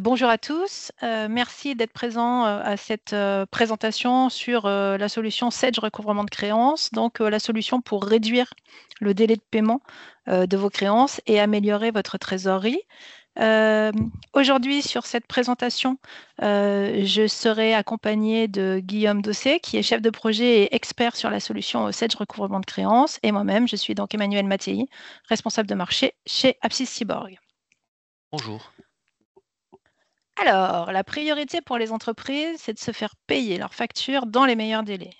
Bonjour à tous. Merci d'être présents à cette présentation sur la solution Sedge recouvrement de créances, donc la solution pour réduire le délai de paiement de vos créances et améliorer votre trésorerie. Aujourd'hui, sur cette présentation, je serai accompagnée de Guillaume Dossé, qui est chef de projet et expert sur la solution Sedge recouvrement de créances, et moi-même, je suis donc Emmanuel Mattei, responsable de marché chez Apsys Cyborg. Bonjour. Alors, la priorité pour les entreprises, c'est de se faire payer leurs factures dans les meilleurs délais.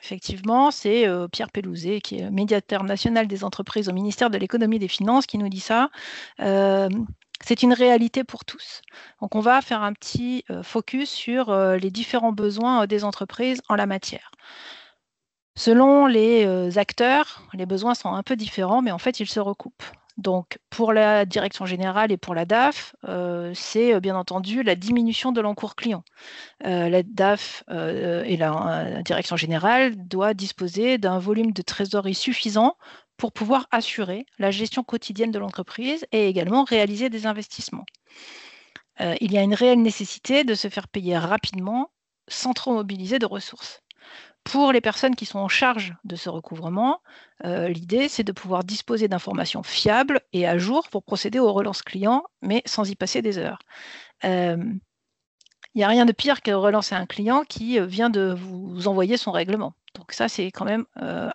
Effectivement, c'est Pierre Pellouzet, qui est médiateur national des entreprises au ministère de l'économie et des finances, qui nous dit ça. C'est une réalité pour tous. Donc, on va faire un petit focus sur les différents besoins des entreprises en la matière. Selon les acteurs, les besoins sont un peu différents, mais en fait, ils se recoupent. Donc, pour la direction générale et pour la DAF, c'est bien entendu la diminution de l'encours client. La DAF et la direction générale doit disposer d'un volume de trésorerie suffisant pour pouvoir assurer la gestion quotidienne de l'entreprise et également réaliser des investissements. Il y a une réelle nécessité de se faire payer rapidement sans trop mobiliser de ressources. Pour les personnes qui sont en charge de ce recouvrement, l'idée, c'est de pouvoir disposer d'informations fiables et à jour pour procéder aux relances clients, mais sans y passer des heures. Il n'y a rien de pire que de relancer un client qui vient de vous envoyer son règlement. Donc ça, c'est quand même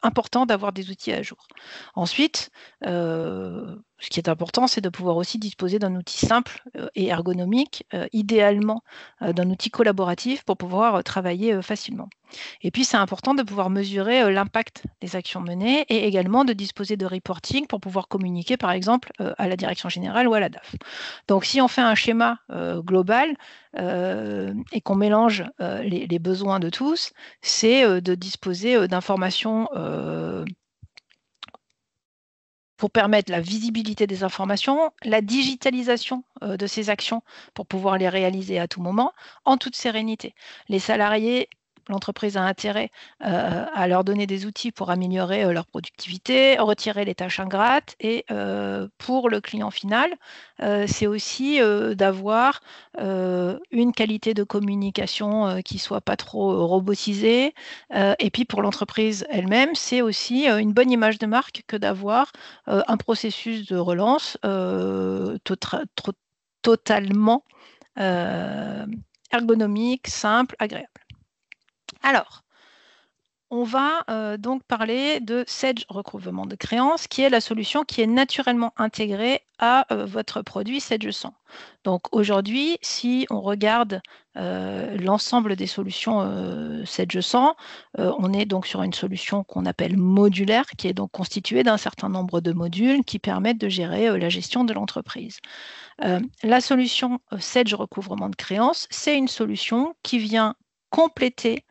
important d'avoir des outils à jour. Ensuite, ce qui est important, c'est de pouvoir aussi disposer d'un outil simple et ergonomique, idéalement d'un outil collaboratif pour pouvoir travailler facilement. Et puis, c'est important de pouvoir mesurer l'impact des actions menées et également de disposer de reporting pour pouvoir communiquer, par exemple, à la direction générale ou à la DAF. Donc, si on fait un schéma global et qu'on mélange les besoins de tous, c'est de disposer d'informations pour permettre la visibilité des informations, la digitalisation de ces actions pour pouvoir les réaliser à tout moment, en toute sérénité. Les salariés, l'entreprise a intérêt à leur donner des outils pour améliorer leur productivité, retirer les tâches ingrates. Et pour le client final, c'est aussi d'avoir une qualité de communication qui soit pas trop robotisée. Et puis pour l'entreprise elle-même, c'est aussi une bonne image de marque que d'avoir un processus de relance totalement ergonomique, simple, agréable. Alors, on va donc parler de Sedge recouvrement de créances, qui est la solution qui est naturellement intégrée à votre produit Sedge 100. Donc aujourd'hui, si on regarde l'ensemble des solutions Sedge 100, on est donc sur une solution qu'on appelle modulaire, qui est donc constituée d'un certain nombre de modules qui permettent de gérer la gestion de l'entreprise. La solution Sedge recouvrement de créances, c'est une solution qui vient compléter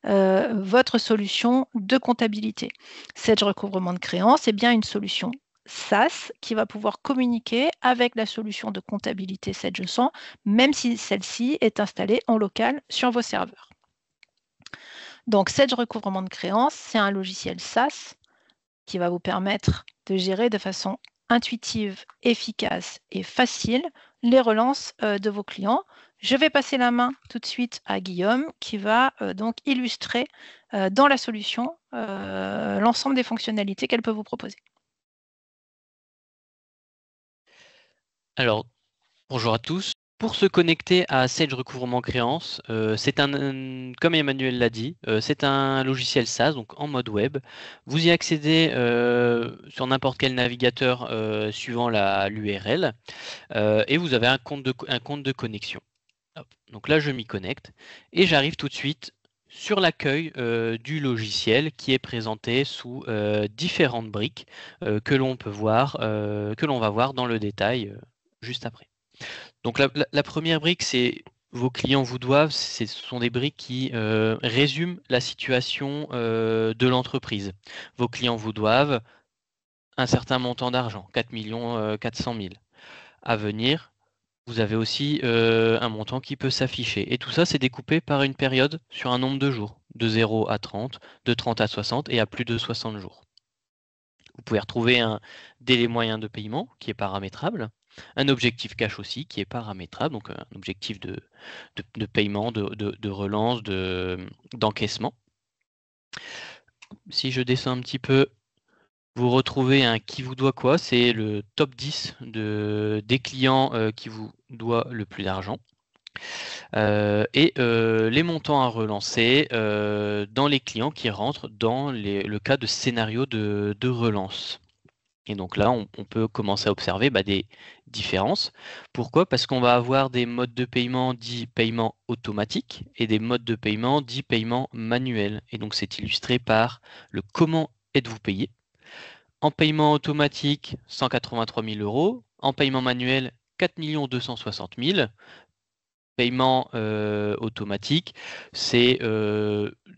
votre solution de comptabilité. Sedge recouvrement de créances est bien une solution SaaS qui va pouvoir communiquer avec la solution de comptabilité Sedge 100, même si celle-ci est installée en local sur vos serveurs. Donc, Sedge recouvrement de créances, c'est un logiciel SaaS qui va vous permettre de gérer de façon intuitive, efficace et facile les relances de vos clients. Je vais passer la main tout de suite à Guillaume qui va donc illustrer dans la solution l'ensemble des fonctionnalités qu'elle peut vous proposer. Alors, bonjour à tous. Pour se connecter à Sage Recouvrement Créance, comme Emmanuel l'a dit, c'est un logiciel SaaS, donc en mode web. Vous y accédez sur n'importe quel navigateur suivant l'URL et vous avez un compte de connexion. Hop. Donc là, je m'y connecte et j'arrive tout de suite sur l'accueil du logiciel qui est présenté sous différentes briques que l'on va voir dans le détail juste après. Donc la première brique, c'est vos clients vous doivent. Ce sont des briques qui résument la situation de l'entreprise. Vos clients vous doivent un certain montant d'argent, 4 400 000. À venir, vous avez aussi un montant qui peut s'afficher. Et tout ça, c'est découpé par une période sur un nombre de jours, de 0 à 30, de 30 à 60 et à plus de 60 jours. Vous pouvez retrouver un délai moyen de paiement qui est paramétrable. Un objectif cash aussi qui est paramétrable, donc un objectif de paiement, de relance, d'encaissement. Si je descends un petit peu, vous retrouvez un qui vous doit quoi, c'est le top 10 des clients qui vous doit le plus d'argent. Et les montants à relancer dans les clients qui rentrent dans le cas de scénario de relance. Et donc là, on peut commencer à observer des différences. Pourquoi? Parce qu'on va avoir des modes de paiement dits paiement automatique et des modes de paiement dits paiement manuel. Et donc c'est illustré par le comment êtes-vous payé. En paiement automatique, 183 000 €. En paiement manuel, 4 260 000. Paiement automatique, c'est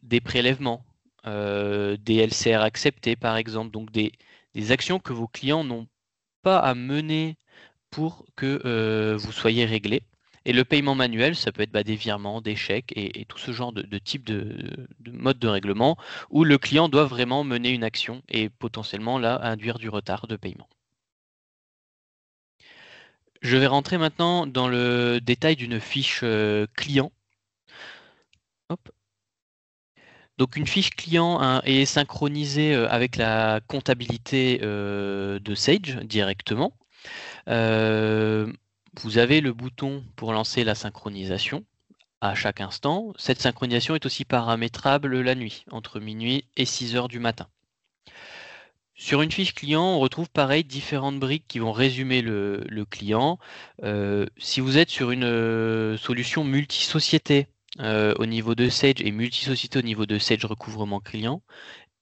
des prélèvements, des LCR acceptés par exemple, donc des actions que vos clients n'ont pas à mener pour que vous soyez réglé. Et le paiement manuel, ça peut être des virements, des chèques et tout ce genre de type de mode de règlement où le client doit vraiment mener une action et potentiellement là induire du retard de paiement. Je vais rentrer maintenant dans le détail d'une fiche client. Hop. Donc une fiche client est synchronisée avec la comptabilité de Sage directement. Vous avez le bouton pour lancer la synchronisation à chaque instant. Cette synchronisation est aussi paramétrable la nuit, entre minuit et 6 heures du matin. Sur une fiche client, on retrouve pareil différentes briques qui vont résumer le client. Si vous êtes sur une solution multi-société au niveau de Sage et multi-société au niveau de Sage recouvrement client,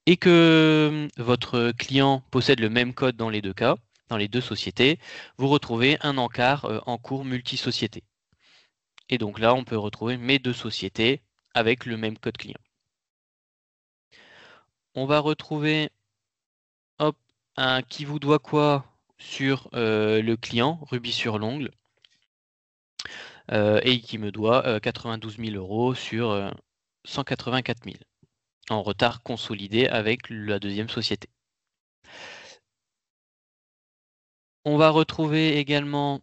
et que votre client possède le même code dans les deux cas, dans les deux sociétés, vous retrouvez un encart en cours multi-société. Et donc là, on peut retrouver mes deux sociétés avec le même code client. On va retrouver un qui vous doit quoi sur le client, rubis sur l'ongle, et qui me doit 92 000 € sur 184 000, en retard consolidé avec la deuxième société. On va retrouver également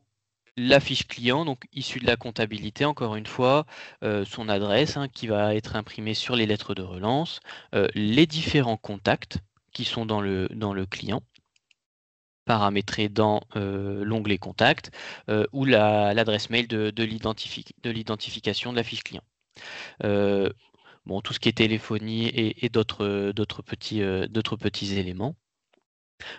la fiche client, donc issue de la comptabilité, encore une fois, son adresse qui va être imprimée sur les lettres de relance, les différents contacts qui sont dans le client, paramétrés dans l'onglet contact, ou l'adresse mail de l'identification de la fiche client. Bon, tout ce qui est téléphonie et d'autres petits éléments.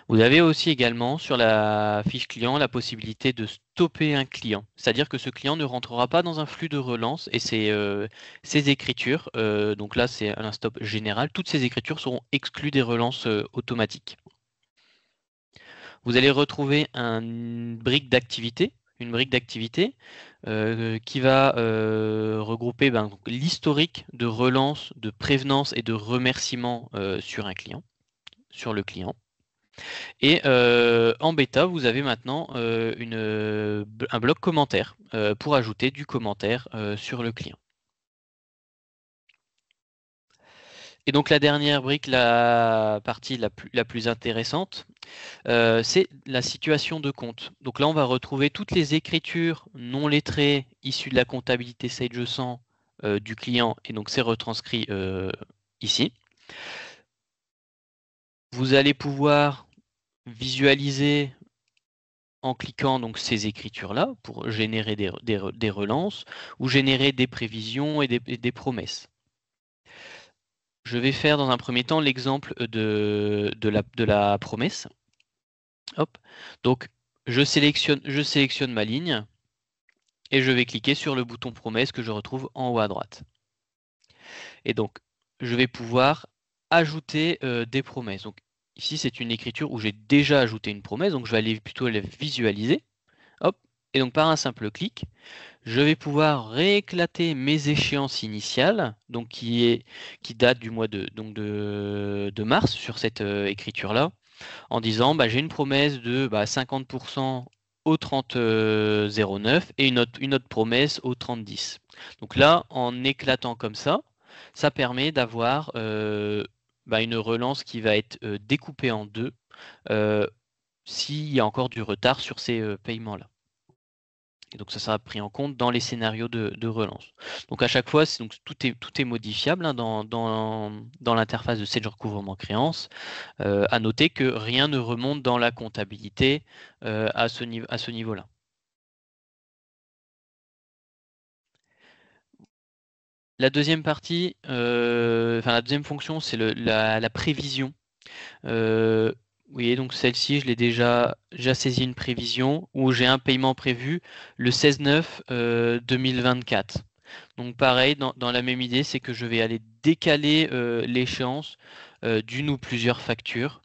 Vous avez aussi également sur la fiche client la possibilité de stopper un client. C'est-à-dire que ce client ne rentrera pas dans un flux de relance et ces écritures, donc là c'est un stop général, toutes ces écritures seront exclues des relances automatiques. Vous allez retrouver une brique d'activité qui va regrouper l'historique de relance, de prévenance et de remerciement sur le client. Et en bêta, vous avez maintenant un bloc commentaire pour ajouter du commentaire sur le client. Et donc la dernière brique, la partie la plus intéressante, c'est la situation de compte. Donc là, on va retrouver toutes les écritures non lettrées issues de la comptabilité Sage 100 du client, et donc c'est retranscrit ici. Vous allez pouvoir visualiser en cliquant donc ces écritures-là pour générer des relances ou générer des prévisions et des promesses. Je vais faire dans un premier temps l'exemple de la promesse. Hop. Donc je sélectionne ma ligne et je vais cliquer sur le bouton promesse que je retrouve en haut à droite. Et donc je vais pouvoir ajouter des promesses. Donc ici c'est une écriture où j'ai déjà ajouté une promesse, donc je vais aller plutôt la visualiser. Hop. Et donc par un simple clic, je vais pouvoir rééclater mes échéances initiales, donc qui date du mois de mars sur cette écriture-là, en disant j'ai une promesse de 50% au 30-09 et une autre promesse au 30-10. Donc là, en éclatant comme ça permet d'avoir une relance qui va être découpée en deux, s'il y a encore du retard sur ces paiements-là. Et donc ça sera pris en compte dans les scénarios de relance. Donc à chaque fois, tout est modifiable hein, dans l'interface de Sage Recouvrement Créance. À noter que rien ne remonte dans la comptabilité à ce niveau-là. La deuxième partie, la deuxième fonction, c'est la prévision. Vous voyez, donc celle-ci, je l'ai déjà saisi une prévision où j'ai un paiement prévu le 16/9/2024. Donc pareil, dans la même idée, c'est que je vais aller décaler l'échéance d'une ou plusieurs factures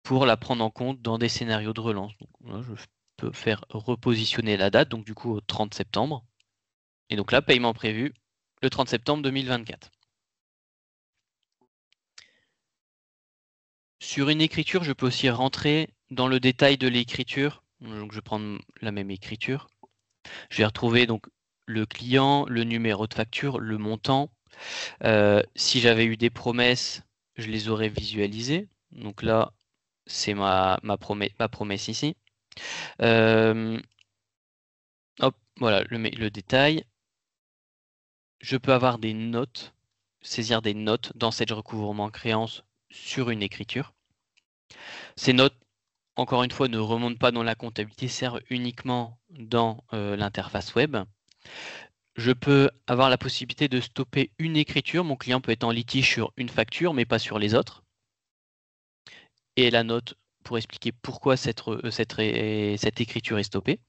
pour la prendre en compte dans des scénarios de relance. Donc, là, je peux faire repositionner la date, donc du coup au 30 septembre. Et donc là, paiement prévu le 30 septembre 2024. Sur une écriture, je peux aussi rentrer dans le détail de l'écriture. Donc je vais prendre la même écriture. Je vais retrouver donc le client, le numéro de facture, le montant. Si j'avais eu des promesses, je les aurais visualisées. Donc là, c'est ma promesse ici. Hop, voilà le détail. Je peux avoir des notes, saisir des notes dans Sage Recouvrement Créance sur une écriture. Ces notes, encore une fois, ne remontent pas dans la comptabilité, servent uniquement dans l'interface web. Je peux avoir la possibilité de stopper une écriture. Mon client peut être en litige sur une facture, mais pas sur les autres. Et la note pour expliquer pourquoi cette écriture est stoppée.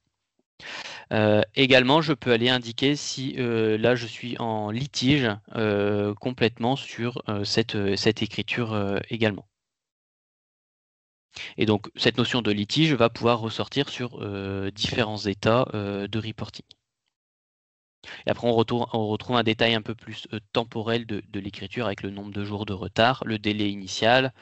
Également, je peux aller indiquer si là je suis en litige complètement sur cette écriture également. Et donc cette notion de litige va pouvoir ressortir sur différents états de reporting. Et après on retrouve un détail un peu plus temporel de l'écriture avec le nombre de jours de retard, le délai initial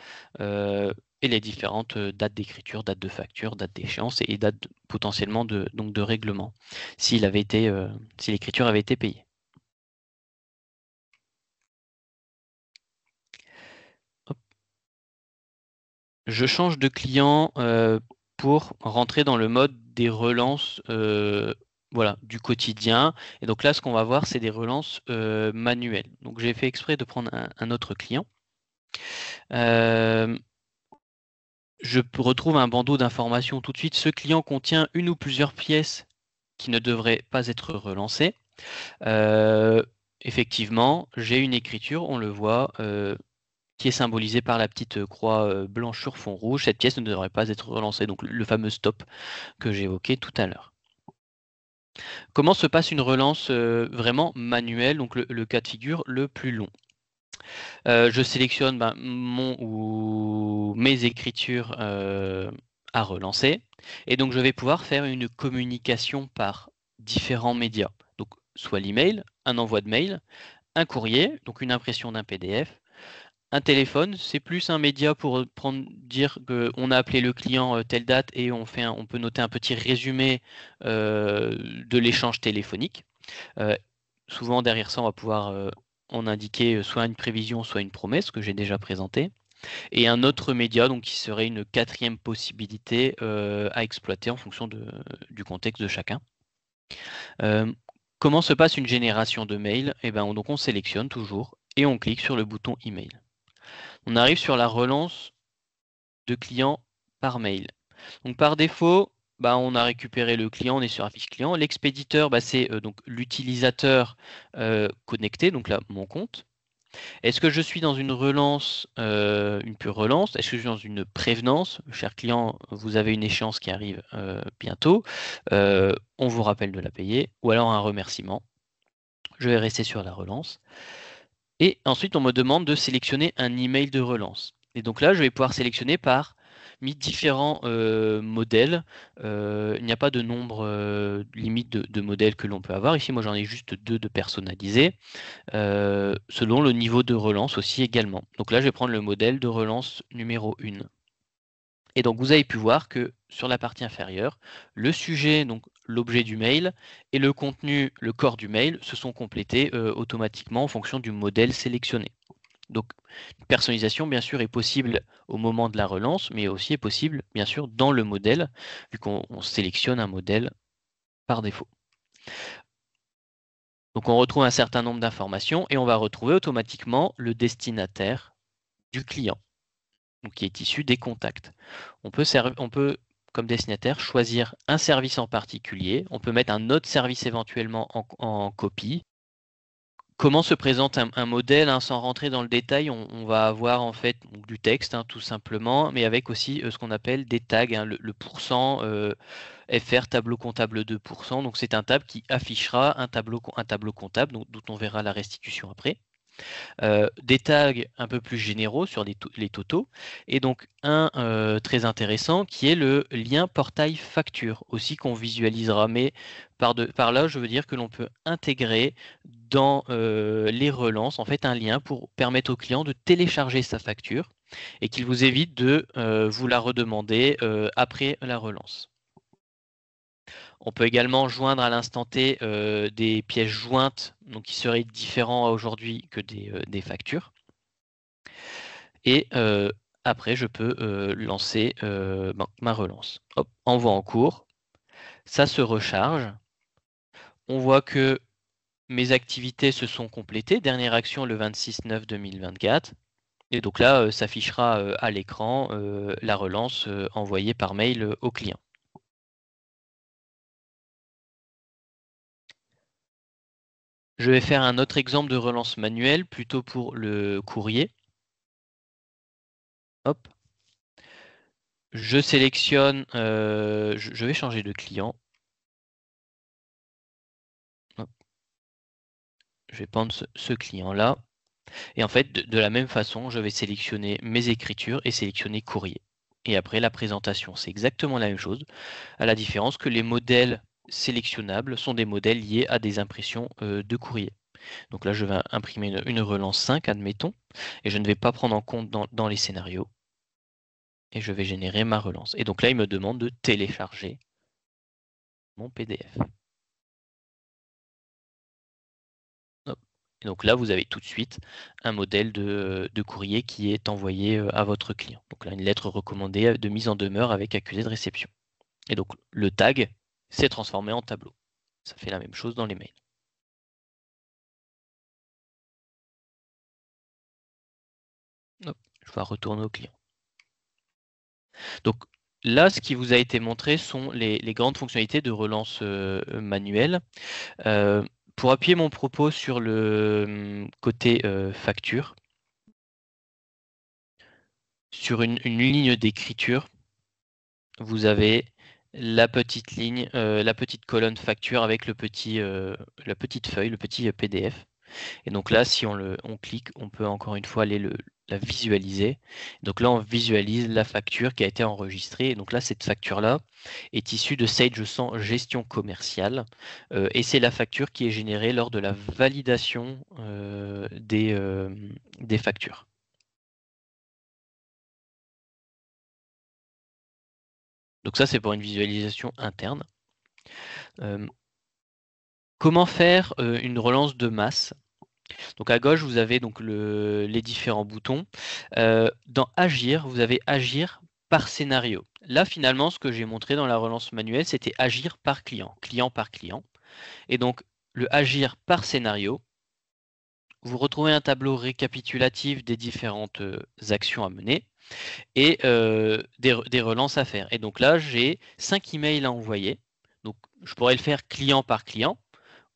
et les différentes dates d'écriture, dates de facture, dates d'échéance et dates potentiellement de règlement, si l'écriture avait été payée. Hop. Je change de client pour rentrer dans le mode des relances du quotidien. Et donc là, ce qu'on va voir, c'est des relances manuelles. Donc j'ai fait exprès de prendre un autre client. Je retrouve un bandeau d'informations tout de suite. Ce client contient une ou plusieurs pièces qui ne devraient pas être relancées. Effectivement, j'ai une écriture, on le voit, qui est symbolisée par la petite croix blanche sur fond rouge. Cette pièce ne devrait pas être relancée, donc le fameux stop que j'évoquais tout à l'heure. Comment se passe une relance vraiment manuelle, donc le cas de figure le plus long? Je sélectionne mes écritures à relancer et donc je vais pouvoir faire une communication par différents médias. Donc soit l'email, un envoi de mail, un courrier, donc une impression d'un PDF, un téléphone, c'est plus un média pour dire qu'on a appelé le client telle date et on peut noter un petit résumé de l'échange téléphonique. Souvent derrière ça, on va pouvoir en indiquer soit une prévision, soit une promesse que j'ai déjà présentée. Et un autre média donc, qui serait une quatrième possibilité à exploiter en fonction du contexte de chacun. Comment se passe une génération de mails? Donc on sélectionne toujours et on clique sur le bouton email. On arrive sur la relance de client par mail. Donc par défaut, on a récupéré le client, on est sur la fiche client. L'expéditeur, c'est donc l'utilisateur connecté, donc là mon compte. Est-ce que je suis dans une relance, une pure relance? Est-ce que je suis dans une prévenance? Cher client, vous avez une échéance qui arrive bientôt. On vous rappelle de la payer. Ou alors un remerciement. Je vais rester sur la relance. Et ensuite, on me demande de sélectionner un email de relance. Et donc là, je vais pouvoir sélectionner parmi différents modèles. Il n'y a pas de nombre limite de modèles que l'on peut avoir. Ici, moi, j'en ai juste 2 de personnalisés, selon le niveau de relance aussi également. Donc là, je vais prendre le modèle de relance numéro 1. Et donc, vous avez pu voir que sur la partie inférieure, le sujet, donc l'objet du mail, et le contenu, le corps du mail, se sont complétés automatiquement en fonction du modèle sélectionné. Donc, une personnalisation, bien sûr, est possible au moment de la relance, mais aussi est possible, bien sûr, dans le modèle, vu qu'on sélectionne un modèle par défaut. Donc, on retrouve un certain nombre d'informations et on va retrouver automatiquement le destinataire du client, donc qui est issu des contacts. On peut, comme destinataire, choisir un service en particulier. On peut mettre un autre service éventuellement en copie. Comment se présente un modèle, hein, sans rentrer dans le détail, on va avoir en fait donc, du texte, hein, tout simplement, mais avec aussi ce qu'on appelle des tags, hein, le pourcent FR tableau comptable 2%. Donc c'est un tab qui affichera un tableau comptable, donc, dont on verra la restitution après. Des tags un peu plus généraux sur les totaux, et donc un très intéressant qui est le lien portail facture, aussi qu'on visualisera, mais par là je veux dire que l'on peut intégrer dans les relances en fait un lien pour permettre au client de télécharger sa facture et qu'il vous évite de vous la redemander après la relance. On peut également joindre à l'instant T des pièces jointes, donc qui seraient différents aujourd'hui que des factures. Et après, je peux lancer ma relance. Hop, envoi en cours. Ça se recharge. On voit que mes activités se sont complétées. Dernière action le 26/9/2024. Et donc là, s'affichera à l'écran la relance envoyée par mail au client. Je vais faire un autre exemple de relance manuelle, plutôt pour le courrier. Hop. Je sélectionne, je vais changer de client. Hop. Je vais prendre ce client-là. Et en fait, de la même façon, je vais sélectionner mes écritures et sélectionner courrier. Et après, la présentation, c'est exactement la même chose, à la différence que les modèles sélectionnables sont des modèles liés à des impressions de courrier. Donc là, je vais imprimer une relance 5, admettons, et je ne vais pas prendre en compte dans les scénarios. Et je vais générer ma relance. Et donc là, il me demande de télécharger mon PDF. Hop. Et donc là, vous avez tout de suite un modèle de courrier qui est envoyé à votre client. Donc là, une lettre recommandée de mise en demeure avec accusé de réception. Et donc le tag s'est transformé en tableau. Ça fait la même chose dans les mails. Hop. Je vais retourner au client. Donc là, ce qui vous a été montré sont les grandes fonctionnalités de relance manuelle. Pour appuyer mon propos sur le côté facture, sur une ligne d'écriture, vous avez la petite ligne, la petite colonne facture avec la petite feuille, le petit PDF. Et donc là, si on clique, on peut encore une fois aller la visualiser. Donc là, on visualise la facture qui a été enregistrée. Et donc là, cette facture-là est issue de Sage 100 gestion commerciale. Et c'est la facture qui est générée lors de la validation des factures. Donc ça, c'est pour une visualisation interne. Comment faire une relance de masse? Donc à gauche, vous avez donc les différents boutons. Dans Agir, vous avez Agir par scénario. Là, finalement, ce que j'ai montré dans la relance manuelle, c'était Agir par client, client par client. Et donc, le Agir par scénario, vous retrouvez un tableau récapitulatif des différentes actions à mener et des relances à faire. Et donc là, j'ai 5 emails à envoyer. Donc, je pourrais le faire client par client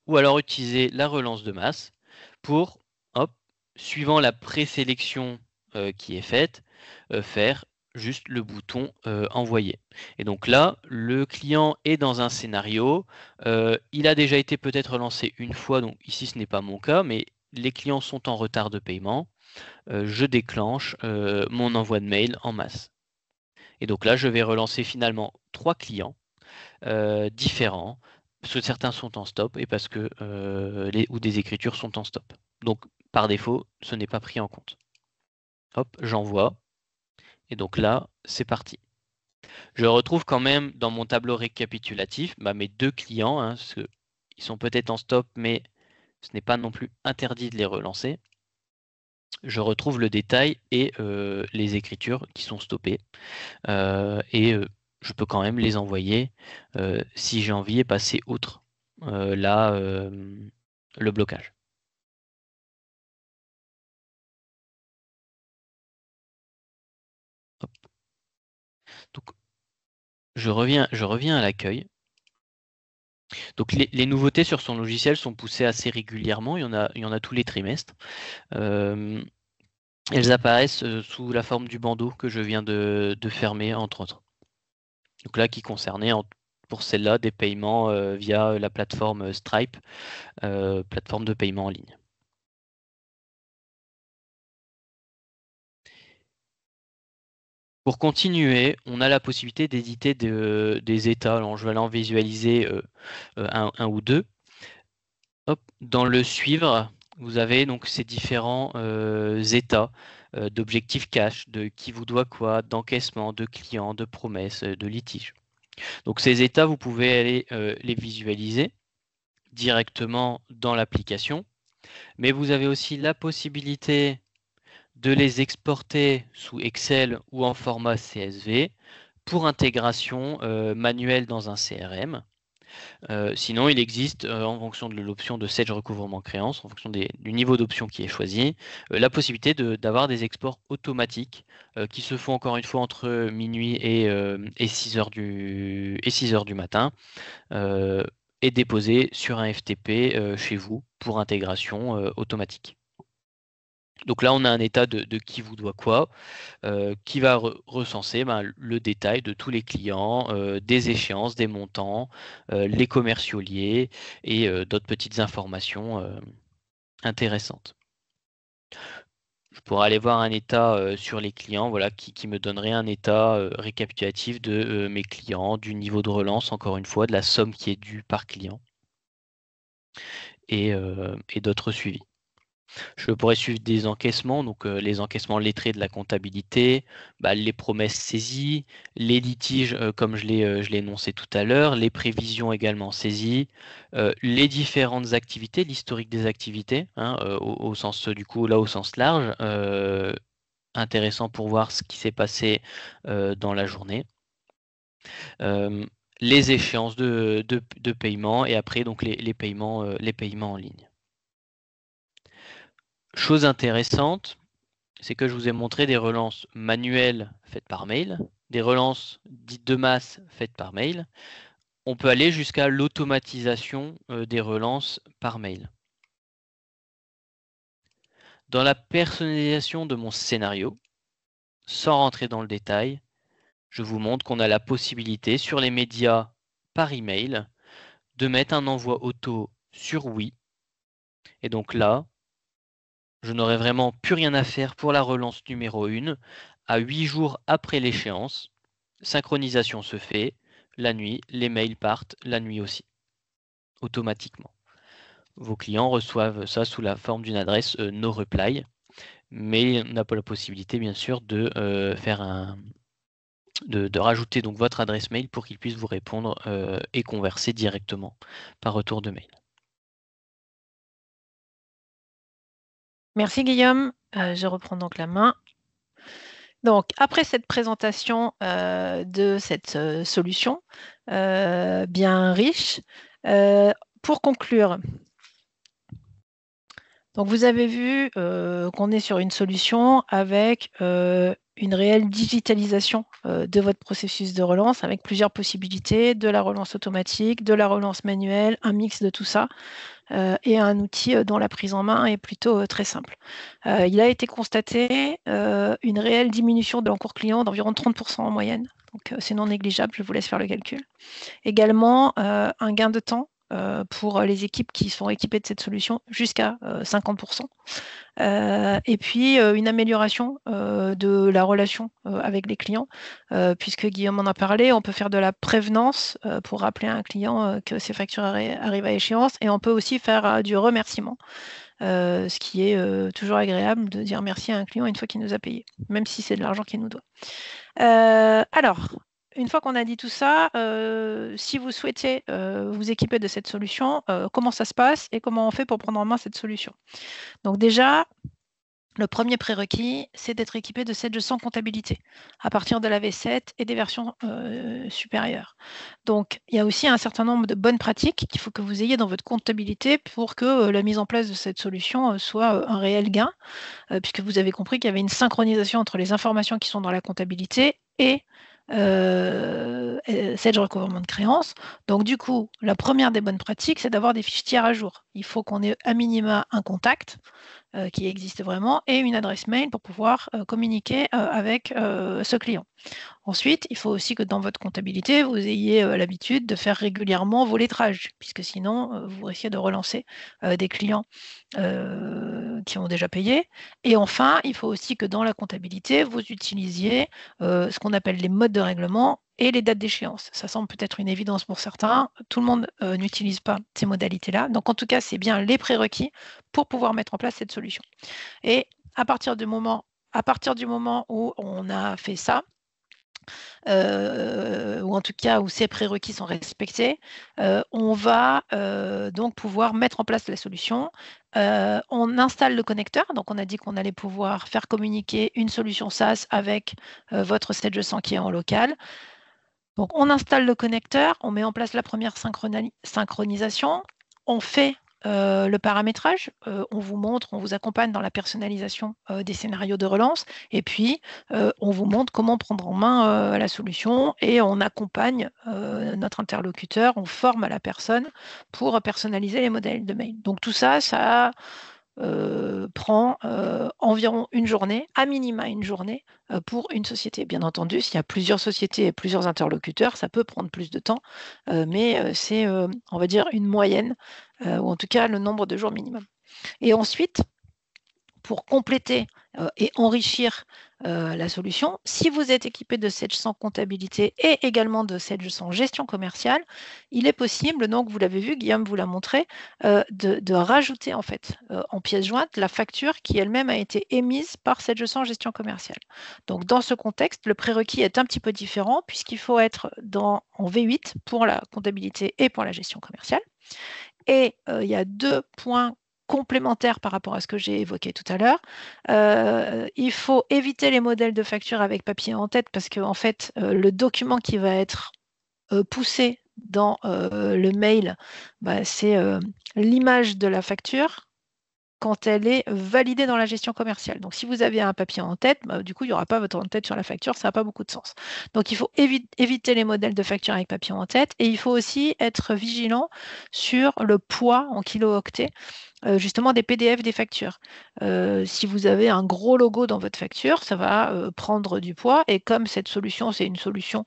ou alors utiliser la relance de masse pour, hop, suivant la présélection qui est faite, faire juste le bouton envoyer. Et donc là, le client est dans un scénario, il a déjà été peut-être lancé une fois, donc ici ce n'est pas mon cas, mais les clients sont en retard de paiement, je déclenche mon envoi de mail en masse. Et donc là, je vais relancer finalement 3 clients différents, parce que certains sont en stop et parce que ou des écritures sont en stop. Donc par défaut, ce n'est pas pris en compte. Hop, j'envoie. Et donc là, c'est parti. Je retrouve quand même dans mon tableau récapitulatif mes 2 clients, hein, parce que ils sont peut-être en stop, mais ce n'est pas non plus interdit de les relancer. je retrouve le détail et les écritures qui sont stoppées. Je peux quand même les envoyer si j'ai envie et passer outre le blocage. Hop. Donc, je reviens à l'accueil. Donc les nouveautés sur son logiciel sont poussées assez régulièrement, il y en a tous les trimestres. Elles apparaissent sous la forme du bandeau que je viens de fermer, entre autres. Donc là, qui concernait pour celle-là des paiements via la plateforme Stripe, plateforme de paiement en ligne. Pour continuer, on a la possibilité d'éditer des états. Alors, je vais aller en visualiser un ou deux. Hop, dans le suivre, vous avez donc ces différents états d'objectifs cash, de qui vous doit quoi, d'encaissement, de clients, de promesses, de litiges. Donc ces états, vous pouvez aller les visualiser directement dans l'application, mais vous avez aussi la possibilité de les exporter sous Excel ou en format CSV pour intégration manuelle dans un CRM. Sinon, il existe, en fonction de l'option de Sage recouvrement créance, en fonction du niveau d'option qui est choisi, la possibilité d'avoir des exports automatiques qui se font encore une fois entre minuit et 6 heures du matin et déposés sur un FTP chez vous pour intégration automatique. Donc là, on a un état de qui vous doit quoi, qui va recenser le détail de tous les clients, des échéances, des montants, les commerciaux liés et d'autres petites informations intéressantes. Je pourrais aller voir un état sur les clients, voilà, qui me donnerait un état récapitulatif de mes clients, du niveau de relance, encore une fois, de la somme qui est due par client et d'autres suivis. Je pourrais suivre des encaissements, donc les encaissements lettrés de la comptabilité, les promesses saisies, les litiges comme je l'ai énoncé tout à l'heure, les prévisions également saisies, les différentes activités, l'historique des activités, au sens du coup là au sens large, intéressant pour voir ce qui s'est passé dans la journée. Les échéances de paiement et après donc les paiements en ligne. Chose intéressante, c'est que je vous ai montré des relances manuelles faites par mail, des relances dites de masse faites par mail. On peut aller jusqu'à l'automatisation des relances par mail. Dans la personnalisation de mon scénario, sans rentrer dans le détail, je vous montre qu'on a la possibilité sur les médias par email de mettre un envoi auto sur oui. Et donc là, je n'aurai vraiment plus rien à faire pour la relance numéro 1 à 8 jours après l'échéance. Synchronisation se fait, la nuit, les mails partent, la nuit aussi, automatiquement. Vos clients reçoivent ça sous la forme d'une adresse no reply, mais on n'a pas la possibilité bien sûr de de rajouter donc votre adresse mail pour qu'ils puissent vous répondre et converser directement par retour de mail. Merci Guillaume. Je reprends donc la main. Donc, après cette présentation de cette solution bien riche, pour conclure, donc vous avez vu qu'on est sur une solution avec une réelle digitalisation de votre processus de relance avec plusieurs possibilités, de la relance automatique, de la relance manuelle, un mix de tout ça. Et un outil dont la prise en main est plutôt très simple. Il a été constaté une réelle diminution de l'encours client d'environ 30% en moyenne. Donc c'est non négligeable, je vous laisse faire le calcul. Également, un gain de temps pour les équipes qui sont équipées de cette solution jusqu'à 50%. Et puis une amélioration de la relation avec les clients, puisque Guillaume en a parlé, on peut faire de la prévenance pour rappeler à un client que ses factures arrivent à échéance, et on peut aussi faire du remerciement, ce qui est toujours agréable de dire merci à un client une fois qu'il nous a payé, même si c'est de l'argent qu'il nous doit. Alors, une fois qu'on a dit tout ça, si vous souhaitez vous équiper de cette solution, comment ça se passe et comment on fait pour prendre en main cette solution? Donc déjà, Le premier prérequis, c'est d'être équipé de Sedge sans comptabilité, à partir de la V7 et des versions supérieures. Donc, il y a aussi un certain nombre de bonnes pratiques qu'il faut que vous ayez dans votre comptabilité pour que la mise en place de cette solution soit un réel gain, puisque vous avez compris qu'il y avait une synchronisation entre les informations qui sont dans la comptabilité et Sedge recouvrement de créances. Donc, du coup, la première des bonnes pratiques, c'est d'avoir des fiches tiers à jour. Il faut qu'on ait à minima un contact qui existe vraiment et une adresse mail pour pouvoir communiquer avec ce client. Ensuite, il faut aussi que dans votre comptabilité, vous ayez l'habitude de faire régulièrement vos lettrages, puisque sinon, vous risquez de relancer des clients qui ont déjà payé. Et enfin, il faut aussi que dans la comptabilité, vous utilisiez ce qu'on appelle les modes de règlement et les dates d'échéance. Ça semble peut-être une évidence pour certains. Tout le monde n'utilise pas ces modalités-là. Donc, en tout cas, c'est bien les prérequis pour pouvoir mettre en place cette solution. Et à partir du moment où on a fait ça, ou en tout cas où ces prérequis sont respectés, on va donc pouvoir mettre en place la solution. On installe le connecteur, donc on a dit qu'on allait pouvoir faire communiquer une solution SaaS avec votre 7G100 qui est en local. Donc on installe le connecteur, on met en place la première synchronisation, on fait le paramétrage, on vous montre, on vous accompagne dans la personnalisation des scénarios de relance, et puis on vous montre comment prendre en main la solution, et on accompagne notre interlocuteur, on forme la personne pour personnaliser les modèles de mail. Donc tout ça, ça prend environ une journée, à minima une journée, pour une société. Bien entendu, s'il y a plusieurs sociétés et plusieurs interlocuteurs, ça peut prendre plus de temps, mais c'est, on va dire, une moyenne, ou en tout cas le nombre de jours minimum. Et ensuite, pour compléter et enrichir la solution, si vous êtes équipé de Sedge sans comptabilité et également de Sedge sans gestion commerciale, il est possible, donc vous l'avez vu, Guillaume vous l'a montré, de rajouter en fait en pièce jointe la facture qui elle-même a été émise par Sedge sans gestion commerciale. Donc dans ce contexte, le prérequis est un petit peu différent puisqu'il faut être en V8 pour la comptabilité et pour la gestion commerciale. Et il y a 2 points complémentaires par rapport à ce que j'ai évoqué tout à l'heure. Il faut éviter les modèles de facture avec papier en tête parce que en fait, le document qui va être poussé dans le mail, c'est l'image de la facture quand elle est validée dans la gestion commerciale. Donc, si vous avez un papier en tête, du coup, il n'y aura pas votre en-tête sur la facture, ça n'a pas beaucoup de sens. Donc, il faut éviter les modèles de facture avec papier en tête, et il faut aussi être vigilant sur le poids en kilo-octets, justement des PDF des factures. Si vous avez un gros logo dans votre facture, ça va prendre du poids, et comme cette solution, c'est une solution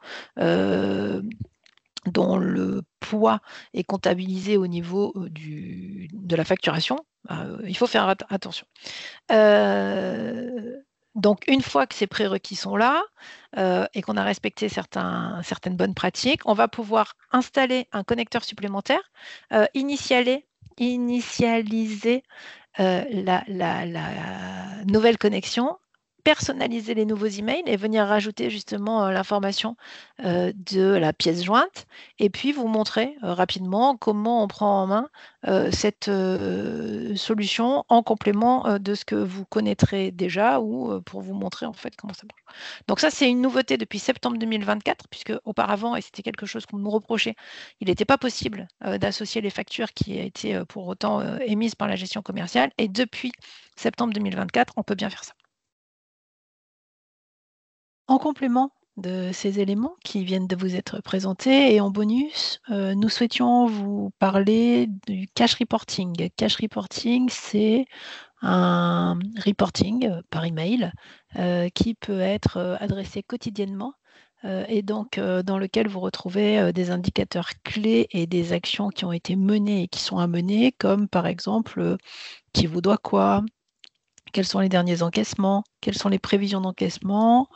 dont le poids est comptabilisé au niveau de la facturation, il faut faire attention. Donc, une fois que ces prérequis sont là et qu'on a respecté certaines bonnes pratiques, on va pouvoir installer un connecteur supplémentaire, initialiser la nouvelle connexion, personnaliser les nouveaux emails et venir rajouter justement l'information de la pièce jointe, et puis vous montrer rapidement comment on prend en main cette solution en complément de ce que vous connaîtrez déjà, ou pour vous montrer en fait comment ça marche. Donc ça, c'est une nouveauté depuis septembre 2024, puisque auparavant, et c'était quelque chose qu'on nous reprochait, il n'était pas possible d'associer les factures qui étaient pour autant émises par la gestion commerciale, et depuis septembre 2024, on peut bien faire ça. En complément de ces éléments qui viennent de vous être présentés, et en bonus, nous souhaitions vous parler du cash reporting. Cash reporting, c'est un reporting par email qui peut être adressé quotidiennement, et donc dans lequel vous retrouvez des indicateurs clés et des actions qui ont été menées et qui sont à mener, comme par exemple qui vous doit quoi, quels sont les derniers encaissements, quelles sont les prévisions d'encaissement,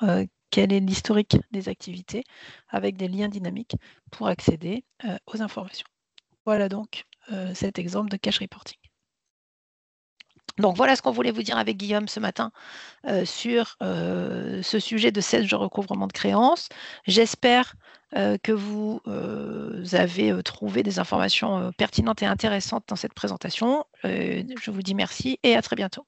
quel est l'historique des activités, avec des liens dynamiques pour accéder aux informations. Voilà donc cet exemple de cash reporting. Donc voilà ce qu'on voulait vous dire avec Guillaume ce matin sur ce sujet de Sedge de recouvrement de créances. J'espère que vous avez trouvé des informations pertinentes et intéressantes dans cette présentation. Je vous dis merci et à très bientôt.